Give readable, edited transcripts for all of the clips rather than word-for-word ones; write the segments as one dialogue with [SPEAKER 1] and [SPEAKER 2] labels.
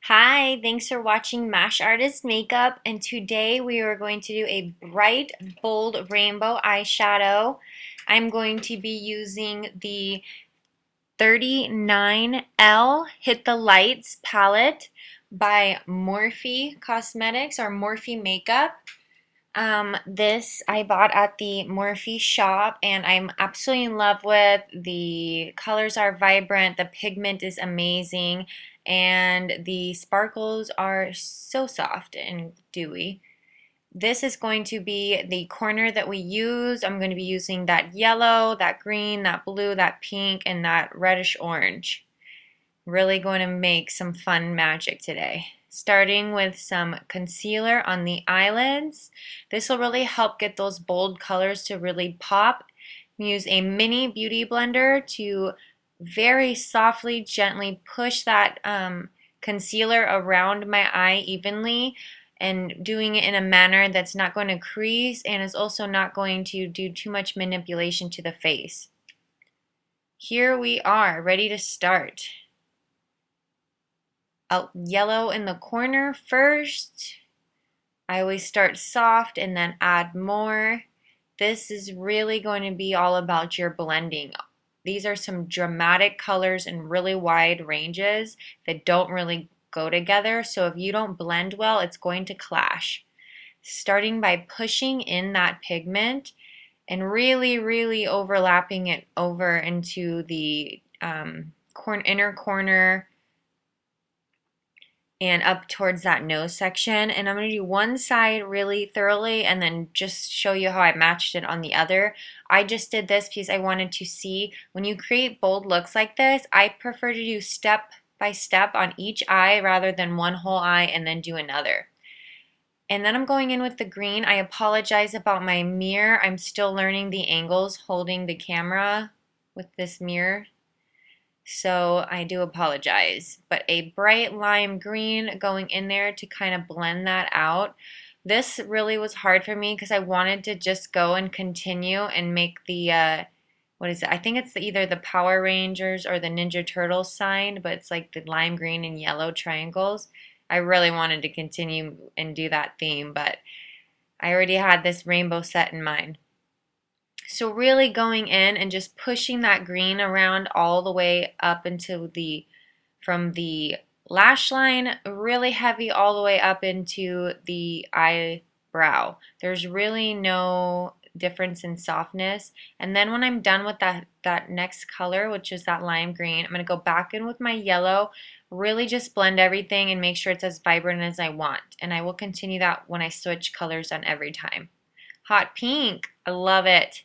[SPEAKER 1] Hi, thanks for watching Mash Artist Makeup, and today we are going to do a bright, bold rainbow eyeshadow. I'm going to be using the 39L Hit the Lights palette by Morphe Cosmetics or Morphe Makeup. This I bought at the Morphe shop and I'm absolutely in love with. The colors are vibrant, the pigment is amazing, and the sparkles are so soft and dewy. This is going to be the corner that we use. I'm going to be using that yellow, that green, that blue, that pink, and that reddish orange. Really going to make some fun magic today. Starting with some concealer on the eyelids. This will really help get those bold colors to really pop. Use a mini beauty blender to very softly, gently push that concealer around my eye evenly and doing it in a manner that's not going to crease and is also not going to do too much manipulation to the face. Here we are, ready to start. Yellow in the corner first. I always start soft and then add more. This is really going to be all about your blending. These are some dramatic colors in really wide ranges that don't really go together, so if you don't blend well, it's going to clash. Starting by pushing in that pigment and really overlapping it over into the inner corner and up towards that nose section. And I'm going to do one side really thoroughly and then just show you how I matched it on the other. I just did this because I wanted to see when you create bold looks like this, I prefer to do step by step on each eye rather than one whole eye and then do another. And then I'm going in with the green. I apologize about my mirror. I'm still learning the angles holding the camera with this mirror. So I do apologize, but a bright lime green going in there to kind of blend that out. This really was hard for me because I wanted to just go and continue and make the, what is it? I think it's either the Power Rangers or the Ninja Turtles sign, but it's like the lime green and yellow triangles. I really wanted to continue and do that theme, but I already had this rainbow set in mind. So really going in and just pushing that green around all the way up into from the lash line, really heavy all the way up into the eyebrow. There's really no difference in softness. And then when I'm done with that next color, which is that lime green, I'm going to go back in with my yellow, really just blend everything and make sure it's as vibrant as I want. And I will continue that when I switch colors on every time. Hot pink, I love it.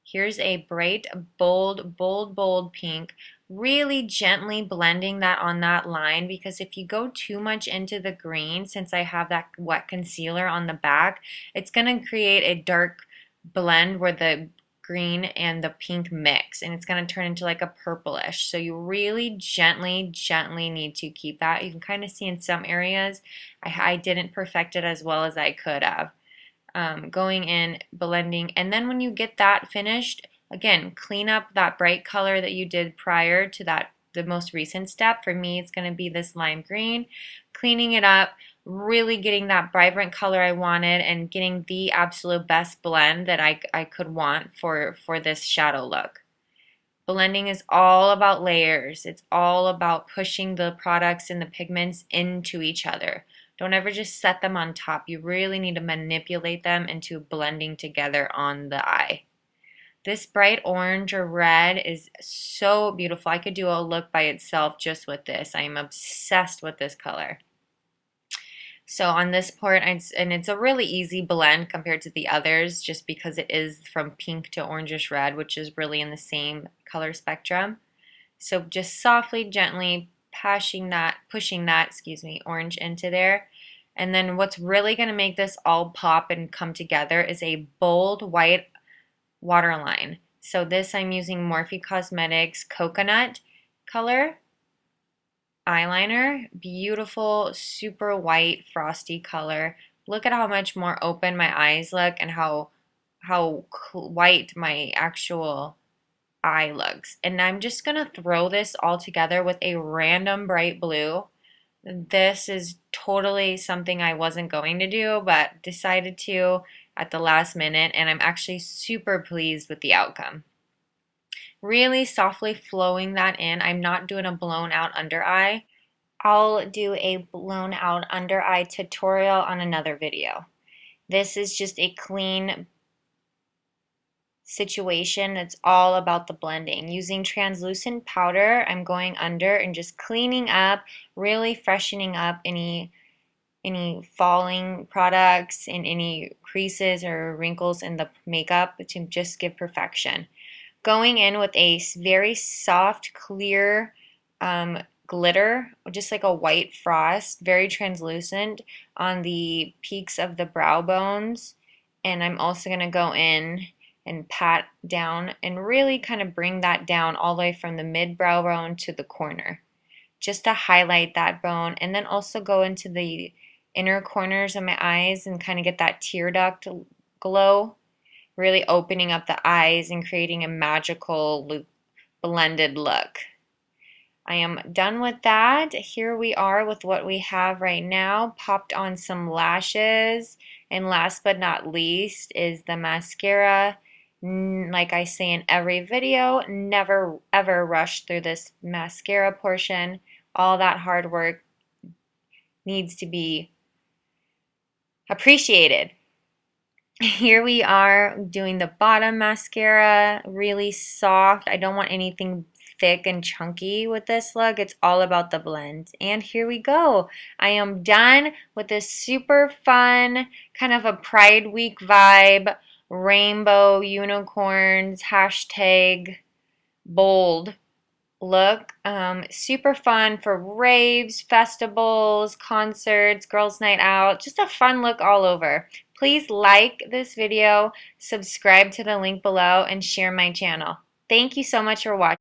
[SPEAKER 1] Here's a bright, bold pink. Really gently blending that on that line because if you go too much into the green, since I have that wet concealer on the back, it's going to create a dark blend where the green and the pink mix and it's going to turn into like a purplish. So you really gently need to keep that. You can kind of see in some areas I didn't perfect it as well as I could have. Going in, blending, and then when you get that finished, again, clean up that bright color that you did prior to the most recent step. For me, it's going to be this lime green. Cleaning it up, really getting that vibrant color I wanted and getting the absolute best blend that I could want for this shadow look. Blending is all about layers. It's all about pushing the products and the pigments into each other. Don't ever just set them on top. You really need to manipulate them into blending together on the eye. This bright orange or red is so beautiful. I could do a look by itself just with this. I am obsessed with this color. So on this part, and it's a really easy blend compared to the others just because it is from pink to orangish red, which is really in the same color spectrum. So just softly, gently pushing that, orange into there. And then what's really going to make this all pop and come together is a bold white waterline. So this I'm using Morphe Cosmetics Coconut color eyeliner. Beautiful, super white, frosty color. Look at how much more open my eyes look and how white my actual eye looks. And I'm just going to throw this all together with a random bright blue This is totally something I wasn't going to do, but decided to at the last minute, and I'm actually super pleased with the outcome. Really softly flowing that in. I'm not doing a blown out under eye. I'll do a blown out under eye tutorial on another video. This is just a clean situation. It's all about the blending. Using translucent powder, I'm going under and just cleaning up, really freshening up any falling products and any creases or wrinkles in the makeup to just give perfection. Going in with a very soft, clear glitter, just like a white frost, very translucent on the peaks of the brow bones. And I'm also going to go in and pat down and really kind of bring that down all the way from the mid brow bone to the corner, just to highlight that bone, and then also go into the inner corners of my eyes and kind of get that tear duct glow, really opening up the eyes and creating a magical blended look. I am done with that. Here we are with what we have right now. Popped on some lashes, and last but not least is the mascara. Like I say in every video, never ever rush through this mascara portion. All that hard work needs to be appreciated. Here we are doing the bottom mascara, really soft. I don't want anything thick and chunky with this look. It's all about the blend. And here we go. I am done with this super fun, kind of a Pride Week vibe, rainbow unicorns, hashtag bold look. Super fun for raves, festivals, concerts, girls' night out. Just a fun look all over. Please like this video, subscribe to the link below, and share my channel. Thank you so much for watching.